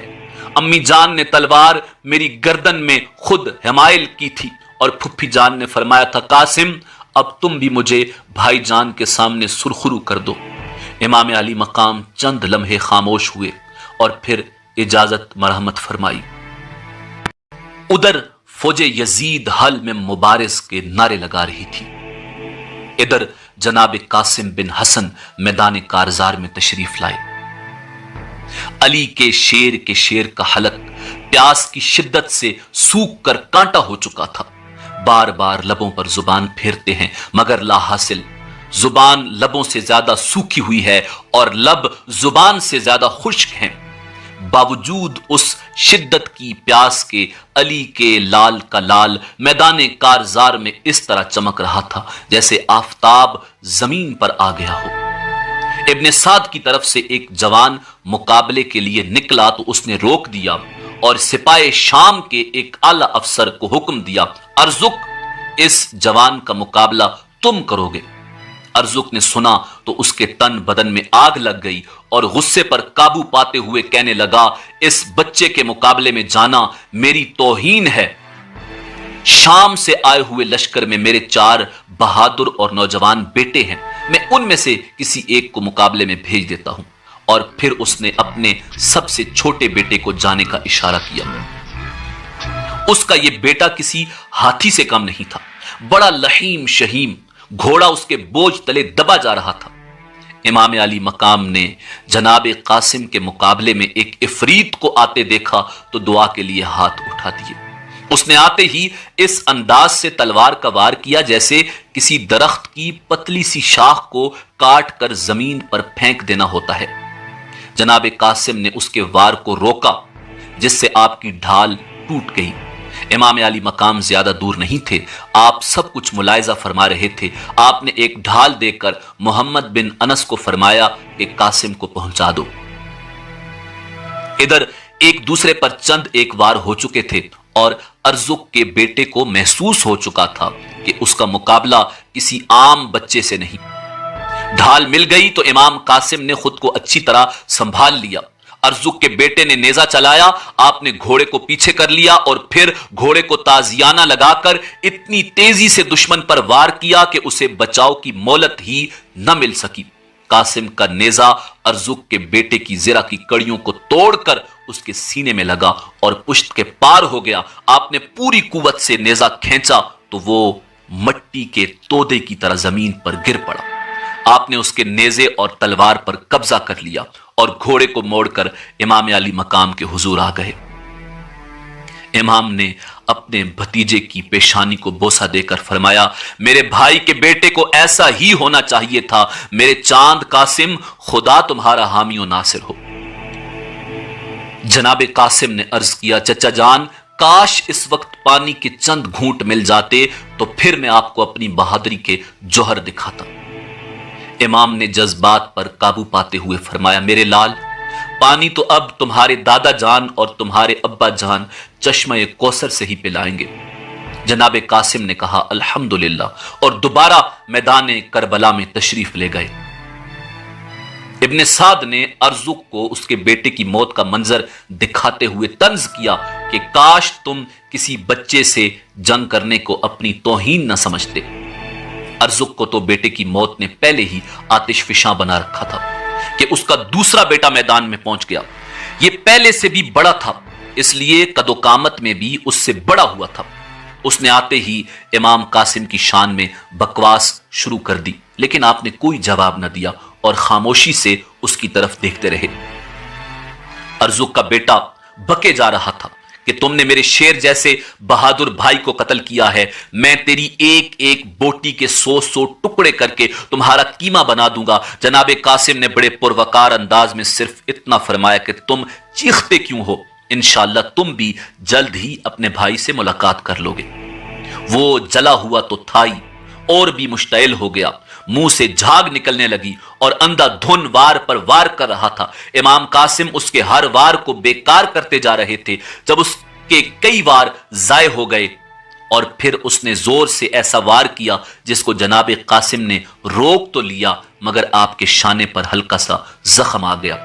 امی جان نے تلوار میری گردن میں خود حمائل کی تھی اور پھپھی جان نے فرمایا تھا، قاسم، اب تم بھی مجھے بھائی جان کے سامنے سرخرو کر دو۔ امام علی مقام چند لمحے خاموش ہوئے اور پھر اجازت مرحمت فرمائی۔ ادھر فوج یزید حل میں مبارز کے نعرے لگا رہی تھی، ادھر جناب قاسم بن حسن میدان کارزار میں تشریف لائے۔ علی کے شیر کا حلق پیاس کی شدت سے سوکھ کر کانٹا ہو چکا تھا۔ بار بار لبوں پر زبان پھیرتے ہیں مگر لا حاصل۔ زبان لبوں سے زیادہ سوکھی ہوئی ہے اور لب زبان سے زیادہ خشک ہیں۔ باوجود اس شدت کی پیاس کے علی کے لال کا لال میدان کارزار میں اس طرح چمک رہا تھا جیسے آفتاب زمین پر آ گیا ہو۔ ابن سعد کی طرف سے ایک جوان مقابلے کے لیے نکلا تو اس نے روک دیا اور سپاہ شام کے ایک اعلی افسر کو حکم دیا، ارزق، اس جوان کا مقابلہ تم کرو گے۔ ارزق نے سنا تو اس کے تن بدن میں آگ لگ گئی اور غصے پر قابو پاتے ہوئے کہنے لگا، اس بچے کے مقابلے میں جانا میری توہین ہے۔ شام سے آئے ہوئے لشکر میں میرے 4 بہادر اور نوجوان بیٹے ہیں، میں ان میں سے کسی ایک کو مقابلے میں بھیج دیتا ہوں۔ اور پھر اس نے اپنے سب سے چھوٹے بیٹے کو جانے کا اشارہ کیا۔ اس کا یہ بیٹا کسی ہاتھی سے کم نہیں تھا، بڑا لحیم شہیم، گھوڑا اس کے بوجھ تلے دبا جا رہا تھا۔ امام علی مقام نے جناب قاسم کے مقابلے میں ایک عفریت کو آتے دیکھا تو دعا کے لیے ہاتھ اٹھا دیے۔ اس نے آتے ہی اس انداز سے تلوار کا وار کیا جیسے کسی درخت کی پتلی سی شاخ کو کاٹ کر زمین پر پھینک دینا ہوتا ہے۔ جناب قاسم نے اس کے وار کو روکا جس سے آپ کی ڈھال ٹوٹ گئی۔ امام علی مقام زیادہ دور نہیں تھے، آپ سب کچھ ملاحظہ فرما رہے تھے۔ آپ نے ایک ڈھال دے کر محمد بن انس کو فرمایا کہ قاسم کو پہنچا دو۔ ادھر ایک دوسرے پر چند ایک وار ہو چکے تھے اور ارزق کے بیٹے کو محسوس ہو چکا تھا کہ اس کا مقابلہ کسی عام بچے سے نہیں۔ ڈھال مل گئی تو امام قاسم نے خود کو اچھی طرح سنبھال لیا۔ ارزق کے بیٹے نے نیزہ چلایا، آپ نے گھوڑے کو پیچھے کر لیا اور پھر گھوڑے کو تازیانہ لگا کر اتنی تیزی سے دشمن پر وار کیا کہ اسے بچاؤ کی مہلت ہی نہ مل سکی۔ قاسم کا نیزہ ارزق کے بیٹے کی زرہ کی کڑیوں کو توڑ کر اس کے سینے میں لگا اور پشت کے پار ہو گیا۔ آپ نے پوری قوت سے نیزہ کھینچا تو وہ مٹی کے تودے کی طرح زمین پر گر پڑا۔ आपने उसके नेज़े और तलवार पर कब्जा कर लिया और घोड़े को मोड़कर इमाम अली मकाम के हुजूर आ गए। इमाम ने अपने भतीजे की पेशानी को बोसा देकर फरमाया, मेरे भाई के बेटे को ऐसा ही होना चाहिए था। मेरे चांद कासिम, खुदा तुम्हारा हामी और नासिर हो। जनाबे कासिम ने अर्ज किया, चचा जान, काश इस वक्त पानी के चंद घूंट मिल जाते तो फिर मैं आपको अपनी बहादुरी के जौहर दिखाता। इमाम ने जज्बात पर काबू पाते हुए फरमाया, मेरे लाल, पानी तो अब तुम्हारे दादा जान और तुम्हारे अब्बा जान चश्मे कौसर से ही पिलाएंगे। जनाबे कासिम ने कहा, अल्हम्दुलिल्लाह, और दोबारा मैदान करबला में तशरीफ ले गए। इब्ने साद ने अर्जुक को उसके बेटे की मौत का मंजर दिखाते हुए तंज किया कि काश तुम किसी बच्चे से जंग करने को अपनी तौहीन न समझते। अर्जुक को तो बेटे की मौत ने पहले ही आतिश फिशां बना रखा था कि उसका दूसरा बेटा मैदान में पहुंच गया। यह पहले से भी बड़ा था, इसलिए कदोकामत में भी उससे बड़ा हुआ था। उसने आते ही इमाम कासिम की शान में बकवास शुरू कर दी, लेकिन आपने कोई जवाब न दिया और खामोशी से उसकी तरफ देखते रहे। अर्जुक का बेटा बके जा रहा था कि तुमने मेरे शेर जैसे बहादुर भाई को कत्ल किया है, मैं तेरी एक एक बोटी के 100 टुकड़े करके तुम्हारा कीमा बना दूंगा। जनाबे कासिम ने बड़े पुरवकार अंदाज में सिर्फ इतना फरमाया कि तुम चीखते क्यों हो, इंशाअल्लाह तुम भी जल्द ही अपने भाई से मुलाकात कर लोगे। वो जला हुआ तो था ही, और भी मुश्तइल हो गया। मुंह से झाग निकलने लगी और अंधाधुन वार पर वार कर रहा था। इमाम कासिम उसके हर वार को बेकार करते जा रहे थे। जब उसके कई वार जाय हो गए और फिर उसने जोर से ऐसा वार किया जिसको जनाबे कासिम ने रोक तो लिया, मगर आपके शाने पर हल्का सा जख्म आ गया।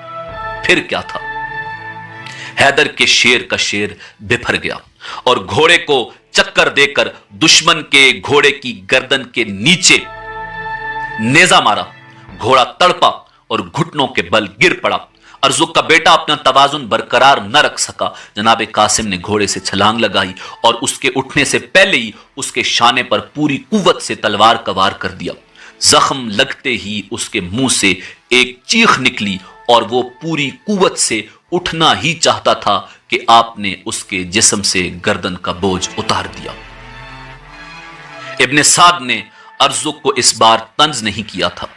फिर क्या था, हैदर के शेर का शेर बिफर गया और घोड़े को चक्कर देकर दुश्मन के घोड़े की गर्दन के नीचे नेजा मारा। घोड़ा तड़पा और घुटनों के बल गिर पड़ा। अर्जुक का बेटा अपना तवाजुन बरकरार न रख सका। जनाबे कासिम ने घोड़े से छलांग लगाई और उसके उठने से पहले ही उसके शाने पर पूरी कुव्वत से तलवार का वार कर दिया। जख्म लगते ही उसके मुंह से एक चीख निकली और वो पूरी कुव्वत से उठना ही चाहता था कि आपने उसके जिस्म से गर्दन का बोझ उतार दिया। इब्ने साद ने अर्जुक को इस बार तंज नहीं किया था।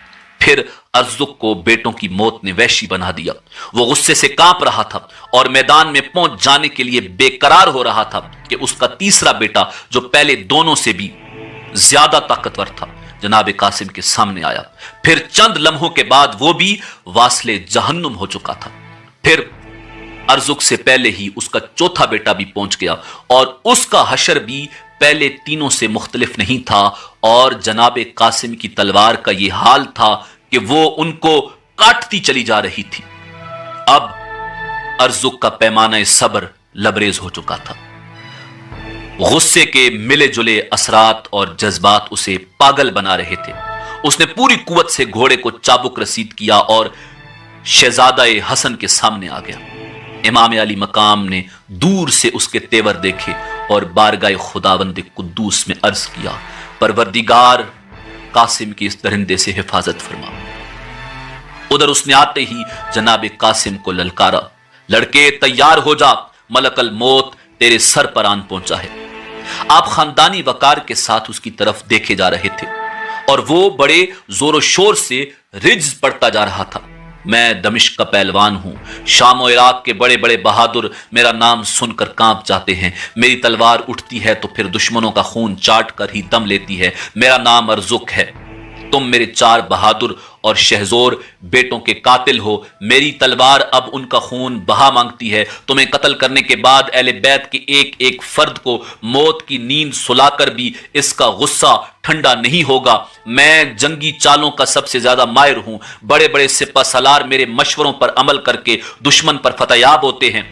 फिर अर्जुक को बेटों की मौत ने वहशी बना दिया। वो गुस्से से कांप रहा था और मैदान में पहुंच जाने के लिए बेकरार हो रहा था कि उसका तीसरा बेटा, जो पहले दोनों से भी ज्यादा ताकतवर था, जनाबे कासिम के सामने आया। फिर चंद लम्हों के बाद वो भी वासले जहन्नुम हो चुका था। फिर अर्जुक से पहले ही उसका चौथा बेटा भी पहुंच गया और उसका हशर भी पहले तीनों से मुख्तलिफ नहीं था। और जनाबे कासिम की तलवार का यह हाल था कि वो उनको काटती चली जा रही थी। अब अर्जुक का पैमाना सब्र लबरेज हो चुका था। गुस्से के मिले जुले असरात और जज्बात उसे पागल बना रहे थे। उसने पूरी कुव्वत से घोड़े को चाबुक रसीद किया और शहजादा हसन के सामने आ गया। इमाम अली मकाम ने दूर से उसके तेवर देखे और बारगाह खुदावंद कुद्दूस में अर्ज किया, परवरदिगार, कासिम की इस दरिंदे से हिफाजत फरमा। उधर उसने आते ही जनाबे कासिम को ललकारा, लड़के तैयार हो जा, मलकल मौत तेरे सर पर आन पहुंचा है। आप खानदानी वकार के साथ उसकी तरफ देखे जा रहे थे और वो बड़े जोर शोर से रिज्ज पढ़ता जा रहा था। मैं दमिश्क का पहलवान हूं, शाम और इराक के बड़े बड़े बहादुर मेरा नाम सुनकर कांप जाते हैं। मेरी तलवार उठती है तो फिर दुश्मनों का खून चाट कर ही दम लेती है। मेरा नाम अर्जुक है। तुम मेरे 4 बहादुर और शहजोर बेटों के कातिल हो। मेरी तलवार अब उनका खून बहा मांगती है। तुम्हें कत्ल करने के बाद अहले बैत के एक एक फर्द को मौत की नींद सुलाकर भी इसका गुस्सा ठंडा नहीं होगा। मैं जंगी चालों का सबसे ज्यादा माहिर हूं। बड़े बड़े सिपा सलार मेरे मशवरों पर अमल करके दुश्मन पर फतयाब होते हैं।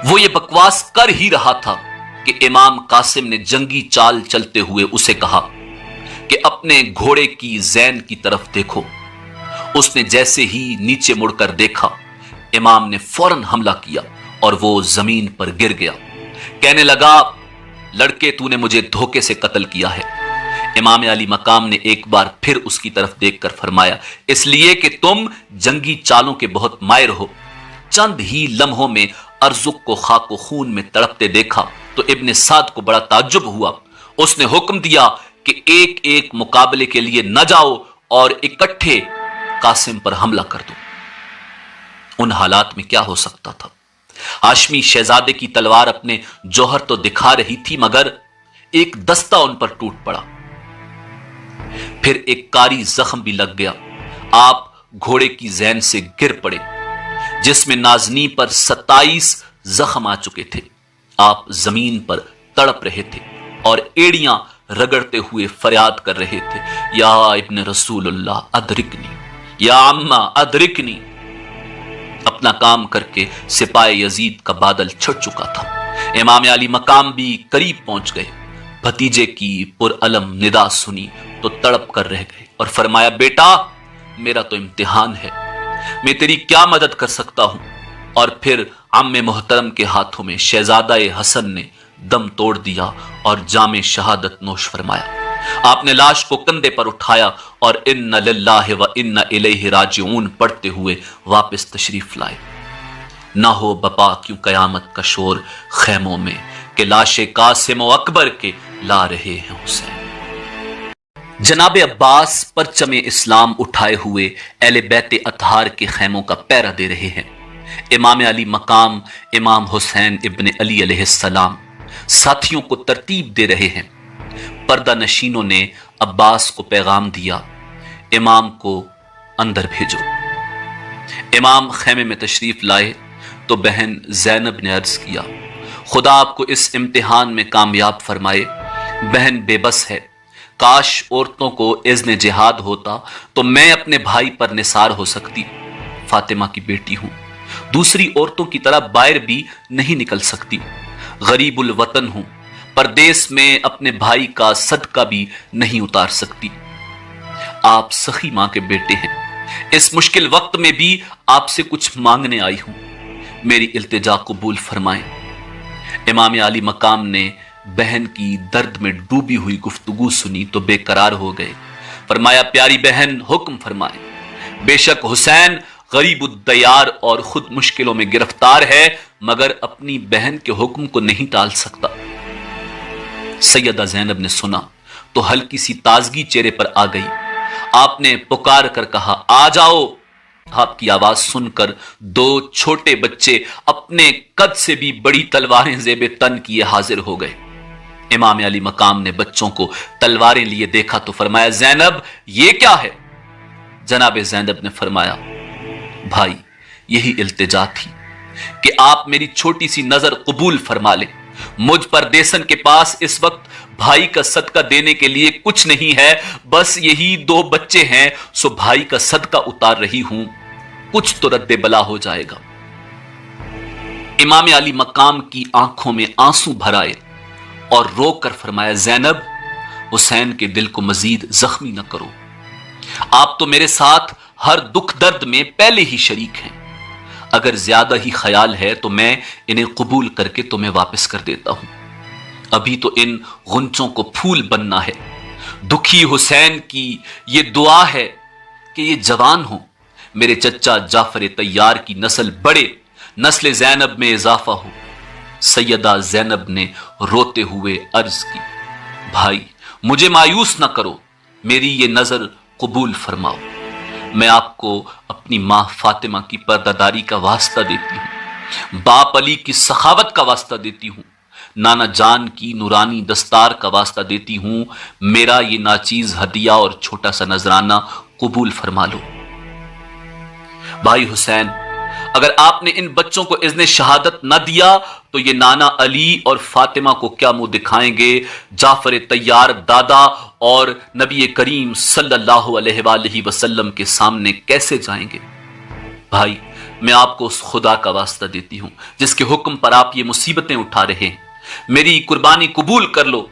वो ये बकवास कर ही रहा था कि इमाम कासिम ने जंगी चाल चलते हुए उसे कहा कि अपने घोड़े की जैन की तरफ देखो। उसने जैसे ही नीचे मुड़कर देखा, इमाम ने फौरन हमला किया और वो जमीन पर गिर गया। कहने लगा, लड़के, तूने मुझे धोखे से कत्ल किया है। امام علی مقام نے ایک بار پھر اس کی طرف دیکھ کر فرمایا، اس لیے کہ تم جنگی چالوں کے بہت ماہر ہو۔ چند ہی لمحوں میں ارزق کو خاک و خون میں تڑپتے دیکھا تو ابن سعد کو بڑا تعجب ہوا۔ اس نے حکم دیا کہ ایک ایک مقابلے کے لیے نہ جاؤ اور اکٹھے قاسم پر حملہ کر دو۔ ان حالات میں کیا ہو سکتا تھا؟ ہاشمی شہزادے کی تلوار اپنے جوہر تو دکھا رہی تھی، مگر ایک دستہ ان پر ٹوٹ پڑا، پھر ایک کاری زخم بھی لگ گیا۔ آپ گھوڑے کی زین سے گر پڑے جس میں نازنی پر 27 زخم آ چکے تھے۔ آپ زمین پر تڑپ رہے تھے اور ایڑیاں رگڑتے ہوئے فریاد کر رہے تھے، یا ابن رسول اللہ ادرکنی، یا عمہ ادرکنی۔ اپنا کام کر کے سپاہی یزید کا بادل چھٹ چکا تھا۔ امام علی مقام بھی قریب پہنچ گئے۔ بھتیجے کی پرعلم ندا سنی تو تڑپ کر رہ گئے اور فرمایا، بیٹا میرا تو امتحان ہے، میں تیری کیا مدد کر سکتا ہوں؟ اور پھر عم محترم کے ہاتھوں میں شہزادہ حسن نے دم توڑ دیا اور جام شہادت نوش فرمایا۔ آپ نے لاش کو کندھے پر اٹھایا اور ان للہ و انا الیہ راجعون پڑھتے ہوئے واپس تشریف لائے۔ نہ ہو بپا کیوں قیامت کا شور خیموں میں، کہ لاش قاسم و اکبر کے لا رہے ہیں حسین۔ جناب عباس پرچم اسلام اٹھائے ہوئے اہل بیت اطہار کے خیموں کا پہرا دے رہے ہیں۔ امام علی مقام امام حسین ابن علی علیہ السلام ساتھیوں کو ترتیب دے رہے ہیں۔ پردہ نشینوں نے عباس کو پیغام دیا، امام کو اندر بھیجو۔ امام خیمے میں تشریف لائے تو بہن زینب نے عرض کیا، خدا آپ کو اس امتحان میں کامیاب فرمائے۔ بہن بے بس ہے، کاش عورتوں کو اذن جہاد ہوتا تو میں اپنے بھائی پر نثار ہو سکتی۔ فاطمہ کی بیٹی ہوں، دوسری عورتوں کی طرح باہر بھی نہیں نکل سکتی۔ غریب الوطن ہوں، پردیس میں اپنے بھائی کا صدقہ بھی نہیں اتار سکتی۔ آپ سخی ماں کے بیٹے ہیں، اس مشکل وقت میں بھی آپ سے کچھ مانگنے آئی ہوں، میری التجا قبول فرمائیں۔ امام علی مقام نے بہن کی درد میں ڈوبی ہوئی گفتگو سنی تو بے قرار ہو گئے۔ فرمایا، پیاری بہن حکم فرمائیں۔ بے شک حسین غریب الدیار اور خود مشکلوں میں گرفتار ہے، مگر اپنی بہن کے حکم کو نہیں ٹال سکتا۔ سیدہ زینب نے سنا تو ہلکی سی تازگی چہرے پر آ گئی۔ آپ نے پکار کر کہا، آ جاؤ۔ آپ کی آواز سن کر 2 چھوٹے بچے اپنے قد سے بھی بڑی تلواریں زیب تن کیے حاضر ہو گئے۔ امام علی مقام نے بچوں کو تلواریں لیے دیکھا تو فرمایا، زینب یہ کیا ہے؟ جناب زینب نے فرمایا، بھائی یہی التجا تھی کہ آپ میری چھوٹی سی نظر قبول فرما لیں۔ مجھ پردیسن کے پاس اس وقت بھائی کا صدقہ دینے کے لیے کچھ نہیں ہے، بس یہی 2 بچے ہیں، سو بھائی کا صدقہ اتار رہی ہوں، کچھ تو رد بلا ہو جائے گا۔ امام علی مقام کی آنکھوں میں آنسو بھر آئے اور رو کر فرمایا، زینب حسین کے دل کو مزید زخمی نہ کرو، آپ تو میرے ساتھ ہر دکھ درد میں پہلے ہی شریک ہیں، اگر زیادہ ہی خیال ہے تو میں انہیں قبول کر کے تمہیں واپس کر دیتا ہوں، ابھی تو ان غنچوں کو پھول بننا ہے۔ دکھی حسین کی یہ دعا ہے کہ یہ جوان ہوں، میرے چچا جعفر طیار کی نسل بڑھے، نسل زینب میں اضافہ ہو۔ سیدہ زینب نے روتے ہوئے عرض کی، بھائی مجھے مایوس نہ کرو، میری یہ نظر قبول فرماؤ، میں آپ کو اپنی ماں فاطمہ کی پردہ کا واسطہ دیتی ہوں، باپ علی کی سخاوت کا واسطہ دیتی ہوں، نانا جان کی نورانی دستار کا واسطہ دیتی ہوں، میرا یہ ناچیز ہدیہ اور چھوٹا سا نذرانہ قبول فرما لو۔ بھائی حسین، اگر آپ نے ان بچوں کو اذن شہادت نہ دیا تو یہ نانا علی اور فاطمہ کو کیا منہ دکھائیں گے؟ جعفر طیار دادا اور نبی کریم صلی اللہ علیہ وآلہ وسلم کے سامنے کیسے جائیں گے؟ بھائی میں آپ کو اس خدا کا واسطہ دیتی ہوں جس کے حکم پر آپ یہ مصیبتیں اٹھا رہے ہیں، میری قربانی قبول کر لو۔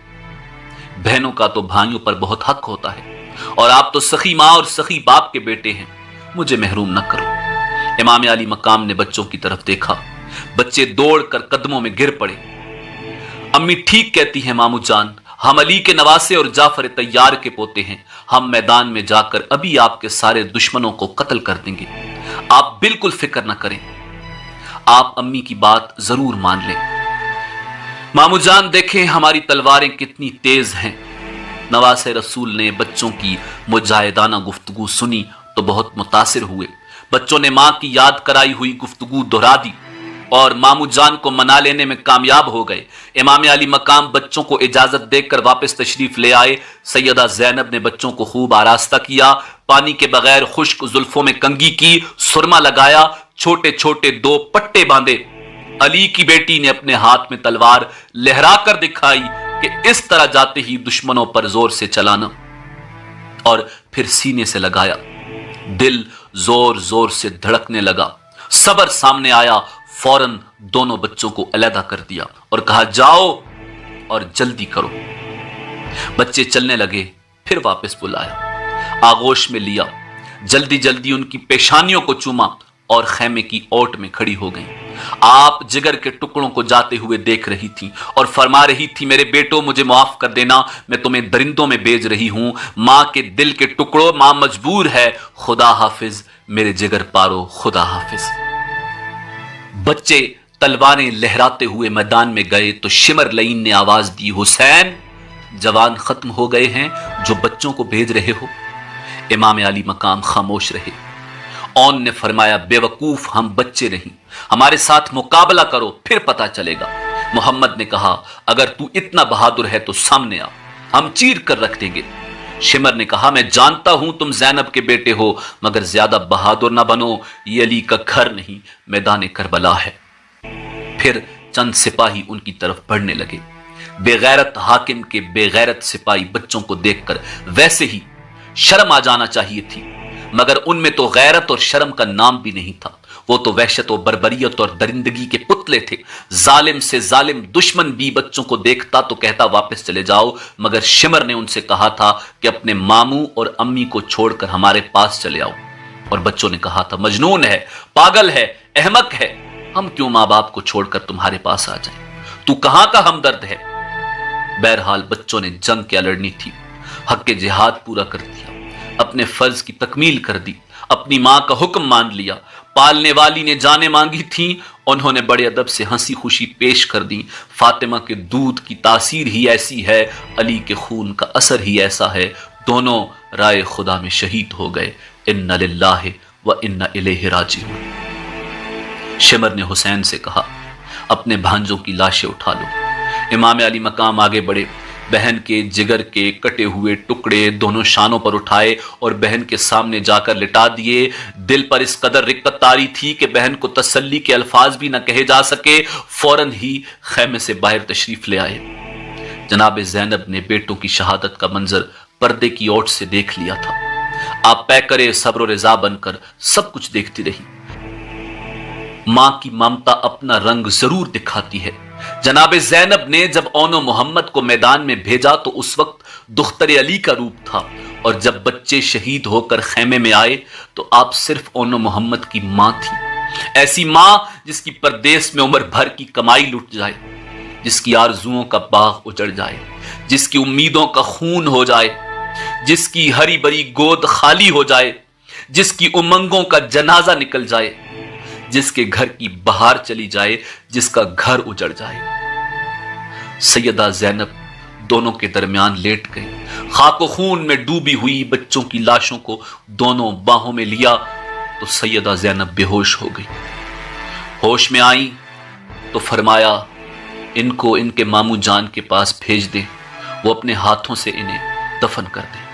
بہنوں کا تو بھائیوں پر بہت حق ہوتا ہے، اور آپ تو سخی ماں اور سخی باپ کے بیٹے ہیں، مجھے محروم نہ کرو۔ امام علی مقام نے بچوں کی طرف دیکھا، بچے دوڑ کر قدموں میں گر پڑے۔ امی ٹھیک کہتی ہیں مامو جان، ہم علی کے نواسے اور جعفر طیار کے پوتے ہیں، ہم میدان میں جا کر ابھی آپ کے سارے دشمنوں کو قتل کر دیں گے، آپ بالکل فکر نہ کریں، آپ امی کی بات ضرور مان لیں۔ مامو جان دیکھیں ہماری تلواریں کتنی تیز ہیں۔ نواسے رسول نے بچوں کی مجاہدانہ گفتگو سنی تو بہت متاثر ہوئے۔ بچوں نے ماں کی یاد کرائی ہوئی گفتگو دہرا دی اور مامو جان کو منا لینے میں کامیاب ہو گئے۔ امام علی مقام بچوں کو اجازت دے کر واپس تشریف لے آئے۔ سیدہ زینب نے بچوں کو خوب آراستہ کیا، پانی کے بغیر خشک زلفوں میں کنگھی کی، سرما لگایا، چھوٹے چھوٹے 2 پٹے باندھے۔ علی کی بیٹی نے اپنے ہاتھ میں تلوار لہرا کر دکھائی کہ اس طرح جاتے ہی دشمنوں پر زور سے چلانا، اور پھر سینے سے لگایا۔ دل زور زور سے دھڑکنے لگا۔ صبر سامنے آیا، فوراً دونوں بچوں کو علیحدہ کر دیا اور کہا جاؤ اور جلدی کرو۔ بچے چلنے لگے، پھر واپس بلایا، آغوش میں لیا، جلدی جلدی ان کی پیشانیوں کو چوما اور خیمے کی اوٹ میں کھڑی ہو گئیں۔ آپ جگر کے ٹکڑوں کو جاتے ہوئے دیکھ رہی تھی اور فرما رہی تھی میرے بیٹوں مجھے معاف کر دینا، میں تمہیں درندوں میں بیچ رہی ہوں، ماں کے دل کے ٹکڑوں، ماں مجبور ہے، خدا حافظ میرے جگر پارو، خدا حافظ۔ بچے تلواریں لہراتے ہوئے میدان میں گئے تو شمر لعین نے آواز دی حسین جوان ختم ہو گئے ہیں جو بچوں کو بھیج رہے ہو؟ امام علی مقام خاموش رہے۔ اون نے فرمایا بے وقوف، ہم بچے نہیں، ہمارے ساتھ مقابلہ کرو پھر پتا چلے گا۔ محمد نے کہا اگر تو اتنا بہادر ہے تو سامنے آ، ہم چیر کر رکھ دیں گے۔ شمر نے کہا میں جانتا ہوں تم زینب کے بیٹے ہو، مگر زیادہ بہادر نہ بنو، یہ علی کا گھر نہیں میدان کربلا ہے۔ پھر چند سپاہی ان کی طرف بڑھنے لگے۔ بے غیرت حاکم کے بے غیرت سپاہی بچوں کو دیکھ کر ویسے ہی شرم آ جانا چاہیے تھی، مگر ان میں تو غیرت اور شرم کا نام بھی نہیں تھا، وہ تو وحشت و بربریت اور درندگی کے پتلے تھے۔ ظالم سے ظالم دشمن بھی بچوں کو دیکھتا تو کہتا واپس چلے جاؤ، مگر شمر نے ان سے کہا تھا کہ اپنے ماموں اور امی کو چھوڑ کر ہمارے پاس چلے آؤ، اور بچوں نے کہا تھا مجنون ہے، پاگل ہے، احمق ہے، ہم کیوں ماں باپ کو چھوڑ کر تمہارے پاس آ جائیں، تو کہاں کا ہمدرد ہے۔ بہرحال بچوں نے جنگ کیا لڑنی تھی، حق جہاد پورا کر دیا، اپنے فرض کی تکمیل کر دی، اپنی ماں کا حکم مان لیا۔ پالنے والی نے جانیں مانگی تھیں، انہوں نے بڑے ادب سے ہنسی خوشی پیش کر دی۔ فاطمہ کے دودھ کی تاثیر ہی ایسی ہے، علی کے خون کا اثر ہی ایسا ہے، دونوں رائے خدا میں شہید ہو گئے۔ ان للہ و انا الیہ راجعون۔ شمر نے حسین سے کہا اپنے بھانجوں کی لاشیں اٹھا لو۔ امام علی مقام آگے بڑھے، بہن کے جگر کے کٹے ہوئے ٹکڑے دونوں شانوں پر اٹھائے اور بہن کے سامنے جا کر لٹا دیے۔ دل پر اس قدر رقت طاری تھی کہ بہن کو تسلی کے الفاظ بھی نہ کہے جا سکے، فوراً ہی خیمے سے باہر تشریف لے آئے۔ جناب زینب نے بیٹوں کی شہادت کا منظر پردے کی اوٹ سے دیکھ لیا تھا۔ آپ پیکرے صبر و رضا بن کر سب کچھ دیکھتی رہی۔ ماں کی ممتا اپنا رنگ ضرور دکھاتی ہے۔ جناب زینب نے جب اون و محمد کو میدان میں بھیجا تو اس وقت دختر علی کا روپ تھا، اور جب بچے شہید ہو کر خیمے میں آئے تو آپ صرف اون و محمد کی ماں تھی، ایسی ماں جس کی پردیس میں عمر بھر کی کمائی لٹ جائے، جس کی آرزوؤں کا باغ اجڑ جائے، جس کی امیدوں کا خون ہو جائے، جس کی ہری بری گود خالی ہو جائے، جس کی امنگوں کا جنازہ نکل جائے، جس کے گھر کی بہار چلی جائے، جس کا گھر اجڑ جائے۔ سیدہ زینب دونوں کے درمیان لیٹ گئی، خاک و خون میں ڈوبی ہوئی بچوں کی لاشوں کو دونوں باہوں میں لیا تو سیدہ زینب بے ہوش ہو گئی۔ ہوش میں آئی تو فرمایا ان کو ان کے ماموں جان کے پاس بھیج دیں، وہ اپنے ہاتھوں سے انہیں دفن کر دیں۔